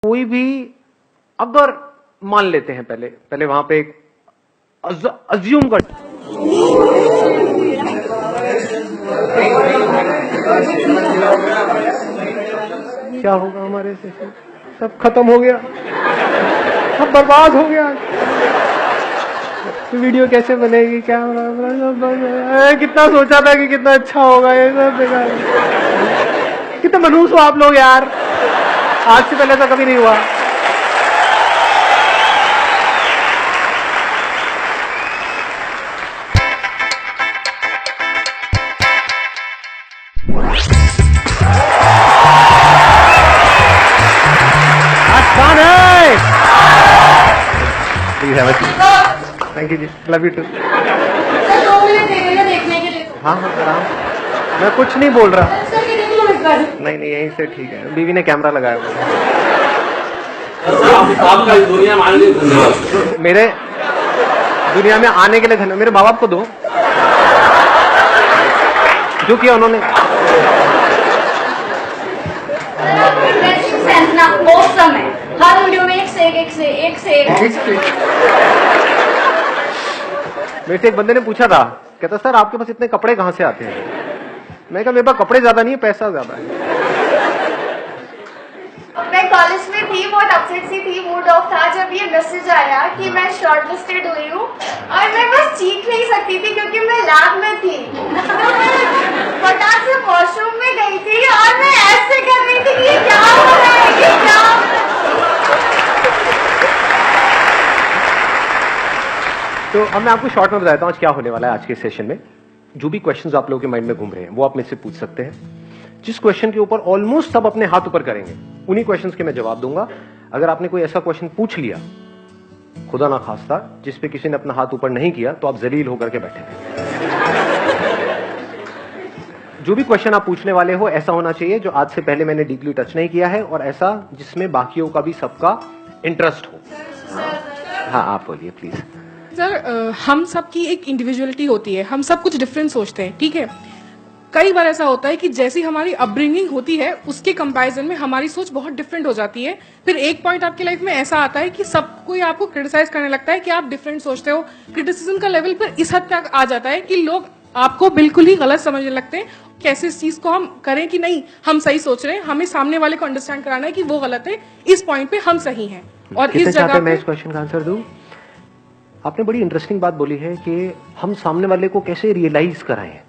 कोई भी अगर मान लेते हैं पहले वहां पे एक अज्यूम कर क्या होगा हमारे से, सब खत्म हो गया, सब बर्बाद हो गया, वीडियो कैसे बनेगी, क्या कितना सोचा था कि कितना अच्छा होगा, ये सब बेकार। कितना मनहूस हो आप लोग यार, आज से पहले तो कभी नहीं हुआ। थैंक यू जी, लव यू टू। देखने के लिए हाँ हाँ आराम, मैं कुछ नहीं बोल रहा। नहीं नहीं यहीं से ठीक है, बीवी ने कैमरा लगाया हुआ है। आपका दुनिया में आने के लिए धन्यवाद। मेरे दुनिया में आने के लिए धन्यवाद। मेरे माँ बाप को दो जो किया उन्होंने। ना औसम है, हर वीडियो में एक से एक मेरे से एक बंदे ने पूछा था, कहता सर आपके पास इतने कपड़े कहाँ से आते हैं? मैं कहा मेरे पास कपड़े ज्यादा नहीं है, पैसा ज्यादा है। मैं कॉलेज में थी, बहुत अपसेट सी थी, मूड ऑफ था जब ये मैसेज आया कि मैं शॉर्टलिस्टेड हुई हूँ, और मैं बस चीख नहीं सकती थी क्योंकि मैं लैब में थी। फटाक से वॉशरूम में गई थी और मैं ऐसे कर रही थी कि ये क्या हो रहा है, ये क्या हो रहा है? तो अब मैं आपको शॉर्ट में बताता हूँ आज क्या होने वाला है। आज के सेशन में जो भी क्वेश्चंस आप लोगों के माइंड में घूम रहे हैं वो आप मेरे से पूछ सकते हैं। जिस क्वेश्चन के ऊपर ऑलमोस्ट सब अपने हाथ ऊपर करेंगे उन्हीं क्वेश्चंस के मैं जवाब दूंगा। अगर आपने कोई ऐसा क्वेश्चन पूछ लिया खुदा ना खास्ता जिस पे किसी ने अपना हाथ ऊपर नहीं किया तो आप जलील होकर के बैठे जो भी क्वेश्चन आप पूछने वाले हो ऐसा होना चाहिए जो आज से पहले मैंने डीपली टच नहीं किया है, और ऐसा जिसमें बाकियों का भी सबका इंटरेस्ट हो। हाँ आप बोलिए प्लीज। सर हम सब की एक इंडिविजुअलिटी होती है, हम सब कुछ डिफरेंट सोचते हैं, ठीक है। कई बार ऐसा होता है कि जैसी हमारी अपब्रिंगिंग होती है उसके कंपैरिजन में हमारी सोच बहुत डिफरेंट हो जाती है। फिर एक पॉइंट आपकी लाइफ में ऐसा आता है कि सब कोई आपको क्रिटिसाइज करने लगता है कि आप डिफरेंट सोचते हो। क्रिटिसिज्म का लेवल पर इस हद तक आ जाता है कि लोग आपको बिल्कुल ही गलत समझने लगते हैं। कैसे इस चीज को हम करें कि नहीं हम सही सोच रहे हैं, हमें सामने वाले को अंडरस्टैंड कराना है कि वो गलत है, इस पॉइंट पे हम सही हैं। और इस जगह मैं इस क्वेश्चन का आंसर दूं। आपने बड़ी इंटरेस्टिंग बात बोली है कि हम सामने वाले को कैसे रियलाइज कराएं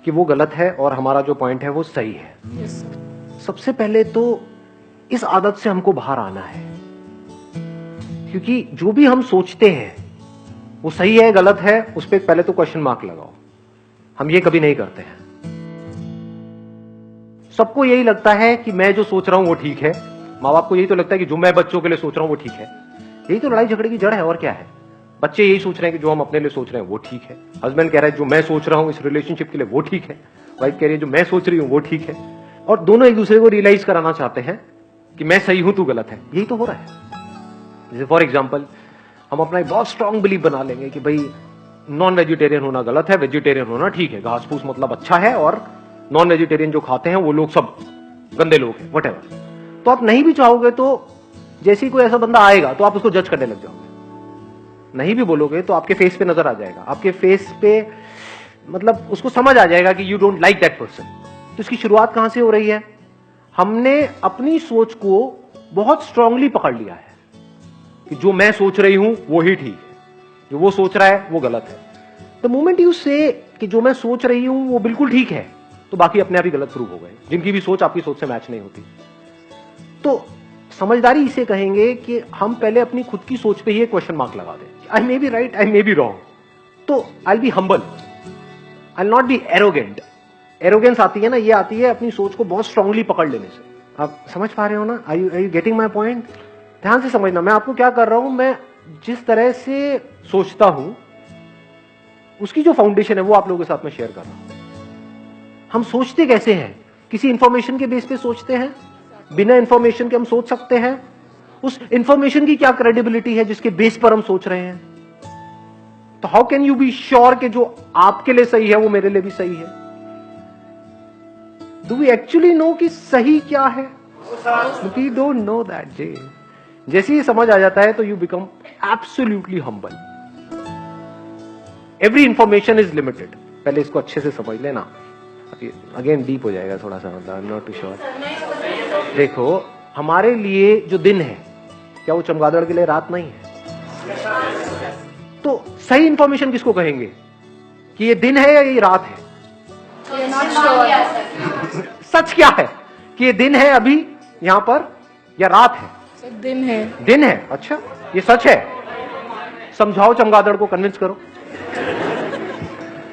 कि वो गलत है और हमारा जो पॉइंट है वो सही है। Yes. सबसे पहले तो इस आदत से हमको बाहर आना है, क्योंकि जो भी हम सोचते हैं वो सही है गलत है उस पर पहले तो क्वेश्चन मार्क लगाओ। हम ये कभी नहीं करते हैं। सबको यही लगता है कि मैं जो सोच रहा हूं वो ठीक है। माँ बाप को यही तो लगता है कि जो मैं बच्चों के लिए सोच रहा हूं वो ठीक है। यही तो लड़ाई झगड़े की जड़ है और क्या है। बच्चे यही सोच रहे हैं कि जो हम अपने लिए सोच रहे हैं वो ठीक है। हस्बैंड कह रहा है जो मैं सोच रहा हूं इस रिलेशनशिप के लिए वो ठीक है। वाइफ कह रही है जो मैं सोच रही हूं वो ठीक है। और दोनों एक दूसरे को रियलाइज कराना चाहते हैं कि मैं सही हूं तू गलत है। यही तो हो रहा है। जैसे फॉर एग्जाम्पल हम अपना एक बहुत स्ट्रांग बिलीव बना लेंगे कि भाई नॉन वेजिटेरियन होना गलत है, वेजिटेरियन होना ठीक है। घास फूस मतलब अच्छा है और नॉन वेजिटेरियन जो खाते हैं वो लोग सब गंदे लोग हैं, व्हाटएवर। तो आप नहीं भी चाहोगे तो जैसे ही कोई ऐसा बंदा आएगा तो आप उसको जज करने लग जाओगे। नहीं भी बोलोगे तो आपके फेस पे नजर आ जाएगा, आपके फेस पे मतलब उसको समझ आ जाएगा कि you don't like that person. तो इसकी शुरुआत कहां से हो रही है? हमने अपनी सोच को बहुत स्ट्रांगली पकड़ लिया है कि जो मैं सोच रही हूं वो ही ठीक है, जो वो सोच रहा है वो गलत है। द मोमेंट यू से कि जो मैं सोच रही हूं वो बिल्कुल ठीक है तो बाकी अपने आप ही गलत प्रूव हो गए, जिनकी भी सोच आपकी सोच से मैच नहीं होती। तो समझदारी इसे कहेंगे कि हम पहले अपनी खुद की सोच पे ही एक क्वेश्चन मार्क लगा दें। I may be right, I may be wrong. तो I be humble, I not be arrogant. Arrogance आती है ना, ये आती है अपनी सोच को बहुत स्ट्रांगली पकड़ लेने से। आप समझ पा रहे हो ना? आई यू गेटिंग माई पॉइंट? ध्यान से समझना मैं आपको क्या कर रहा हूं। मैं जिस तरह से सोचता हूं उसकी जो फाउंडेशन है वो आप लोगों के साथ में शेयर कर रहा हूं। हम सोचते कैसे हैं? किसी इंफॉर्मेशन के बेस पे सोचते हैं, बिना इंफॉर्मेशन के हम सोच सकते हैं। उस इंफॉर्मेशन की क्या क्रेडिबिलिटी है जिसके बेस पर हम सोच रहे हैं? तो how can you be sure कि जो आपके लिए सही है वो मेरे लिए भी सही है? डू वी एक्चुअली नो कि सही क्या है? वी डोंट नो दैट जे। जैसे ही समझ आ जाता है तो you become absolutely humble. Every information is limited. पहले इसको अच्छे से समझ लेना, अगेन डीप हो जाएगा थोड़ा सा, मतलब I am not too sure. देखो, हमारे लिए जो दिन है, क्या वो चमगादड़ के लिए रात नहीं है? तो सही इंफॉर्मेशन किसको कहेंगे कि ये दिन है या ये रात है? सच क्या है कि ये दिन है अभी यहां पर या रात है? सर दिन है। दिन है। अच्छा, ये सच है। समझाओ चमगादड़ को, कन्विंस करो।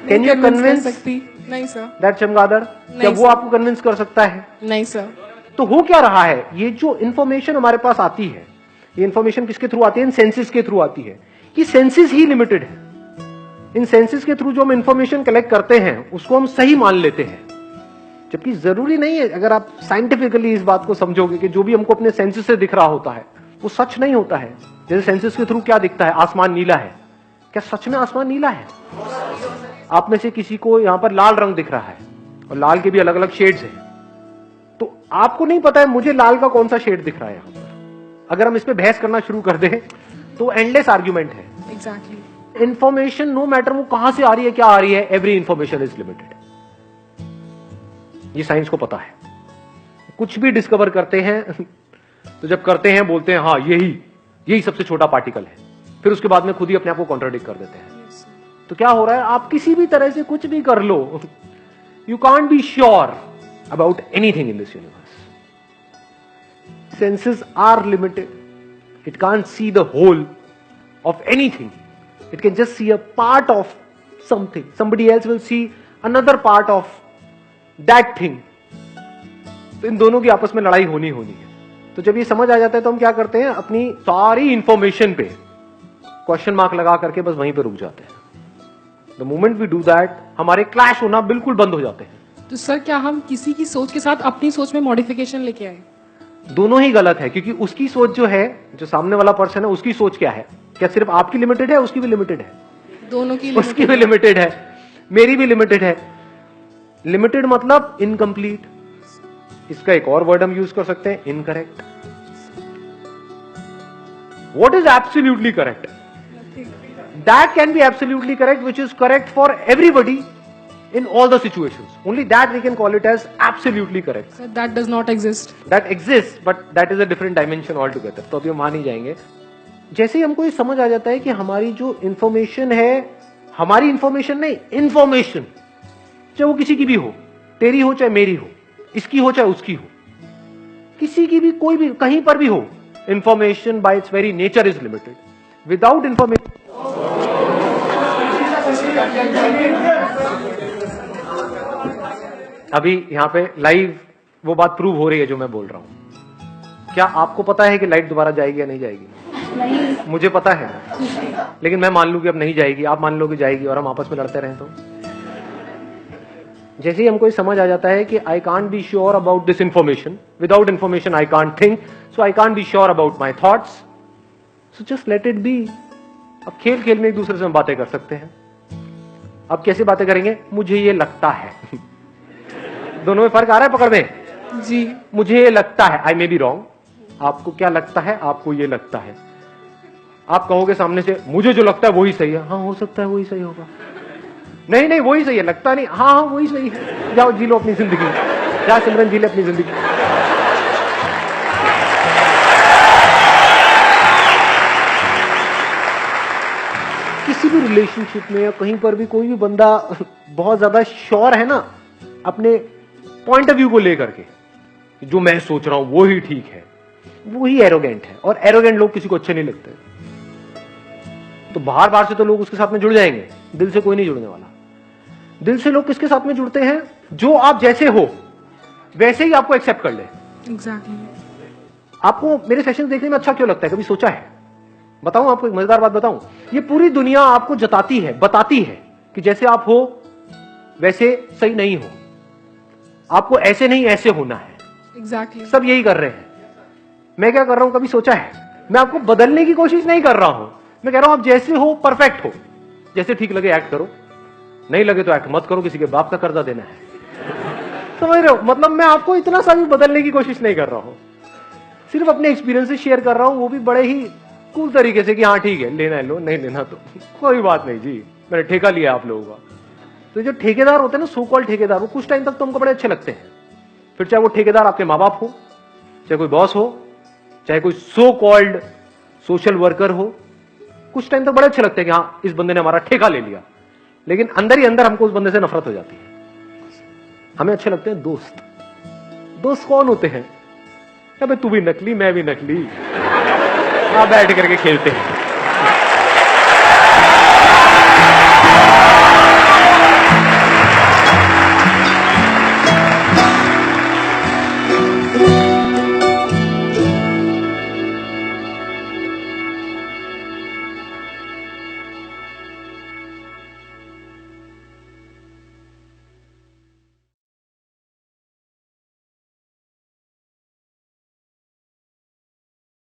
कैन यू कन्विंस सकती? नहीं सर। दैट चमगादड़? क्या वो आपको कन्विंस कर सकता है? नहीं सर। तो हो क्या रहा है, ये जो इंफॉर्मेशन हमारे पास आती है, ये इंफॉर्मेशन किसके थ्रू आती है? इन सेंसेस के थ्रू आती है। ये सेंसेस ही लिमिटेड है। इन सेंसेस के थ्रू जो हम इंफॉर्मेशन कलेक्ट करते हैं उसको हम सही मान लेते हैं, जबकि जरूरी नहीं है। अगर आप साइंटिफिकली इस बात को समझोगे कि जो भी हमको अपने सेंसेस से दिख रहा होता है वो सच नहीं होता है। जैसे सेंसेस के थ्रू क्या दिखता है? आसमान नीला है। क्या सच में आसमान नीला है? आप में से किसी को यहां पर लाल रंग दिख रहा है और लाल के भी अलग अलग शेड्स हैं, तो आपको नहीं पता है मुझे लाल का कौन सा शेड दिख रहा है यहां पर। अगर हम इस पे बहस करना शुरू कर दें तो एंडलेस आर्ग्यूमेंट है। एग्जैक्टली। इंफॉर्मेशन नो मैटर वो कहां से आ रही है, क्या आ रही है, एवरी इंफॉर्मेशन इज लिमिटेड। ये साइंस को पता है। कुछ भी डिस्कवर करते हैं तो जब करते हैं बोलते हैं हाँ यही सबसे छोटा पार्टिकल है, फिर उसके बाद में खुद ही अपने आप को कॉन्ट्राडिक्ट कर देते हैं। तो क्या हो रहा है, आप किसी भी तरह से कुछ भी कर लो, you can't be sure about anything in this universe. Senses are limited. It can't see the whole of anything. It can just see a part of something. Somebody else will see another part of that thing. तो इन दोनों की आपस में लड़ाई होनी है। तो जब ये समझ आ जाता है तो हम क्या करते हैं, अपनी सारी इंफॉर्मेशन पे क्वेश्चन मार्क लगा करके बस वहीं पे रुक जाते हैं। The moment we do that, हमारे क्लैश होना बिल्कुल बंद हो जाते हैं। तो सर क्या हम किसी की सोच के साथ अपनी सोच में मॉडिफिकेशन लेके आए? दोनों ही गलत है, क्योंकि उसकी सोच जो है, जो सामने वाला पर्सन है, उसकी सोच क्या है? क्या सिर्फ आपकी लिमिटेड है? उसकी भी लिमिटेड है। दोनों की उसकी भी लिमिटेड है, मेरी भी लिमिटेड है। लिमिटेड मतलब इनकम्प्लीट। इसका एक और वर्ड हम यूज कर सकते हैं, incorrect. What is absolutely correct? That can be absolutely correct which is correct for everybody in all the situations. Only that we can call it as absolutely correct. Sir, that does not exist. That exists, but that is a different dimension altogether. तो अभी हम वहां नहीं जाएंगे। जैसे ही हमको ये समझ आ जाता है कि हमारी जो इंफॉर्मेशन है, हमारी इंफॉर्मेशन नहीं, इंफॉर्मेशन, चाहे वो किसी की भी हो, तेरी हो चाहे मेरी हो, इसकी हो चाहे उसकी हो, किसी की भी, कोई भी, कहीं पर भी हो, information bye it's very nature is limited. Without information अभी यहां पे लाइव वो बात प्रूव हो रही है जो मैं बोल रहा हूं। क्या आपको पता है कि लाइट दोबारा जाएगी या नहीं जाएगी? नहीं। मुझे पता है, लेकिन मैं मान लूं कि अब नहीं जाएगी, आप मान लो कि जाएगी, और हम आपस में लड़ते रहें तो? जैसे ही हमको समझ आ जाता है कि I can't be sure about this information, without information I can't think, so I can't be sure about my thoughts, so just let it be. अब खेल खेल में एक दूसरे से हम बातें कर सकते हैं। अब कैसे बातें करेंगे? मुझे ये लगता है। दोनों में फर्क आ रहा है पकड़ में? जी। मुझे ये लगता है, आई मे बी रॉन्ग। आपको क्या लगता है? आपको ये लगता है। आप कहोगे सामने से, मुझे जो लगता है वही सही है। हाँ, हो सकता है वही सही होगा। नहीं नहीं, वही सही है, लगता नहीं। हाँ हाँ, वही सही है। जाओ जी लो अपनी जिंदगी, जा सिमरन जी ले अपनी जिंदगी। किसी भी रिलेशनशिप में या कहीं पर भी कोई भी बंदा बहुत ज्यादा श्योर है ना अपने पॉइंट ऑफ व्यू को लेकर के, जो मैं सोच रहा हूं वो ही ठीक है, वो ही एरोगेंट है। और एरोगेंट लोग किसी को अच्छे नहीं लगते। तो बाहर बाहर से तो लोग उसके साथ में जुड़ जाएंगे, दिल से कोई नहीं जुड़ने वाला। दिल से लोग किसके साथ में जुड़ते हैं? जो आप जैसे हो वैसे ही आपको एक्सेप्ट कर ले। एग्जैक्टली। आपको मेरे सेशन देखने में अच्छा क्यों लगता है? कभी सोचा है? बताऊं आपको एक मजेदार बात बताऊं? ये पूरी दुनिया आपको जताती है, बताती है कि जैसे आप हो वैसे सही नहीं हो, आपको ऐसे नहीं ऐसे होना है। एग्जैक्टली। सब यही कर रहे हैं। मैं क्या कर रहा हूं, कभी सोचा है? मैं आपको बदलने की कोशिश नहीं कर रहा हूं। मैं कह रहा हूं आप जैसे हो परफेक्ट हो, जैसे ठीक लगे एक्ट करो, नहीं लगे तो एक्ट मत करो, किसी के बाप का कर्जा देना है। समझ रहे हो? मतलब मैं आपको इतना सा भी बदलने की कोशिश नहीं कर रहा हूं। सिर्फ अपने एक्सपीरियंस से शेयर कर रहा हूं, वो भी बड़े ही कूल तरीके से कि हाँ ठीक है, लेना है लो, नहीं लेना तो कोई बात नहीं जी, मैंने ठेका लिया आप लोगों का। तो जो ठेकेदार होते हैं ना, सो कॉल्ड ठेकेदार, वो कुछ टाइम तक तो हमको बड़े अच्छे लगते हैं। फिर चाहे वो ठेकेदार आपके माँ बाप हो, चाहे कोई बॉस हो, चाहे कोई सो कॉल्ड सोशल वर्कर हो, कुछ टाइम तक बड़े अच्छे लगते हैं कि हाँ इस बंदे ने हमारा ठेका ले लिया। लेकिन अंदर ही अंदर हमको उस बंदे से नफरत हो जाती है। हमें अच्छे लगते हैं दोस्त। दोस्त कौन होते हैं? अबे तू भी नकली, मैं भी नकली, बैठ करके खेलते हैं।